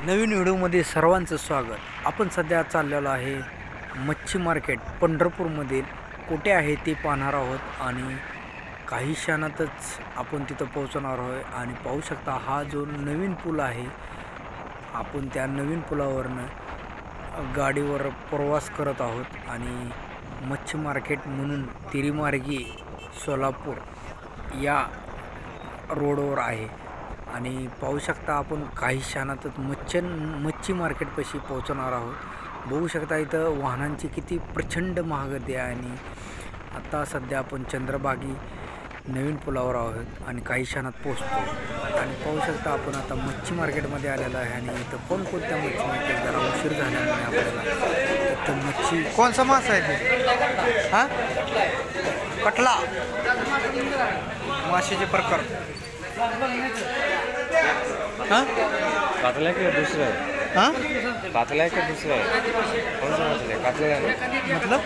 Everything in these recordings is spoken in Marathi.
नवीन व्हिडिओमध्ये सर्वांचं स्वागत। आपण सध्या चाललेलो आहे मच्छी मार्केट पंढरपूरमधील कुठे आहे ते पाहणार आहोत आणि काही क्षणातच आपण तिथं पोहोचणार आहोत। आणि पाहू शकता हा जो नवीन पूल आहे, आपण त्या नवीन पुलावरनं गाडीवर प्रवास करत आहोत आणि मच्छी मार्केट म्हणून तिरीमार्गी सोलापूर या रोडवर आहे। आणि पाहू शकता आपण काही क्षणातच मच्छी मार्केटपाशी पोहोचणार आहोत। बघू शकता इथं वाहनांची किती प्रचंड महागर्दी आहे आणि आता सध्या आपण चंद्रभागी नवीन पुलावर आहोत आणि काही क्षणात पोहोचतो। आणि पाहू शकता आपण आता मच्छी मार्केटमध्ये आलेलो आहे आणि इथं कोणकोणत्या मच्छी मार्केट जरा उशीर झाल्यामुळे आपल्याला इथं मच्छी कोणसा मासा आहे ते? हां, कटला माशाचे प्रकार। हाँ, कातला के दूसरा है? हाँ, कातला के दूसरा है? कौन सा मछली है? कातला है ना? मतलब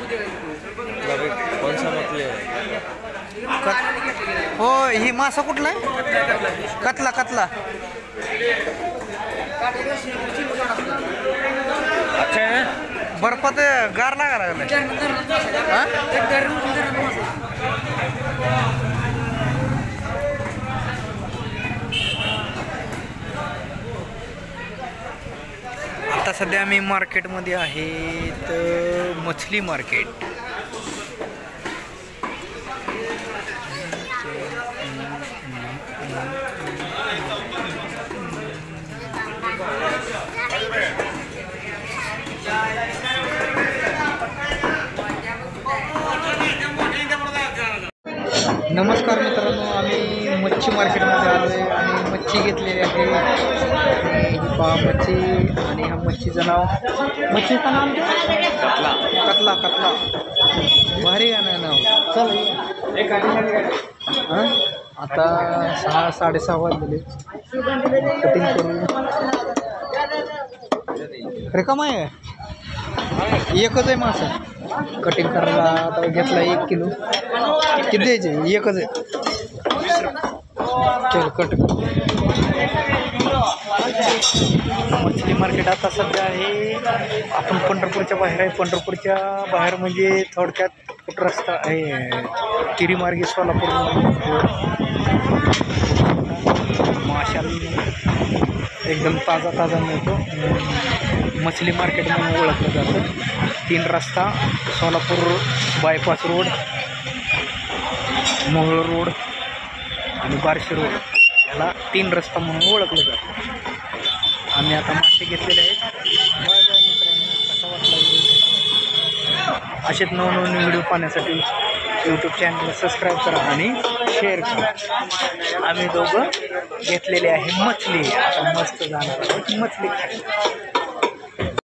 कौन सा मछली है? हो, ही मासा कुठला आहे? कतला कतला। अच्छा है? बर्फात गार लागा लागलाय। हाँ? आता सध्या आम्ही मार्केटमध्ये आहे, तर मछली मार्केट। नमस्कार मित्रांनो, आम्ही मच्छी मार्केटमध्ये आलो आहे आणि मच्छी घेतलेली आहे। आणि पहा मच्छी, आणि हा मच्छीचं नाव, मच्छीचं नाव कातला। कतला कतला। भारी आहे ना नाव। चल हां, आता 6-6:30 वाजले। कटिंग करून रिकामा आहे, एकच आहे मासा। कटिंग करायला आता घेतला 1 किलो। किती द्यायचे? एकच आहे। चल कट। मछली मार्केट आता सध्या आहे, आपण पंढरपूरच्या बाहेर आहे। पंढरपूरच्या बाहेर म्हणजे थोडक्यात कुठं रस्ता आहे, तिरीमार्गी सोलापूर माशा एकदम ताजा मिळतो। मछली मार्केट म्हणून ओळखलं जातं। 3 रस्ता, Solapur bypass road, Mohol road आणि बार्शी रोड, याला 3 रस्ता म्हणून ओळखलं जातं। आम्ही आता मासे घेतलेले आहेत। बाय बाय मित्रांनो, कसा वाटला व्हिडिओ? असेच नवनवीन व्हिडिओ पाहण्यासाठी यूट्यूब चॅनलला सबस्क्राईब करा आणि शेअर करा। आम्ही दोघं घेतलेले आहे मछली, आता मस्त जाणार आहोत मछली खायला।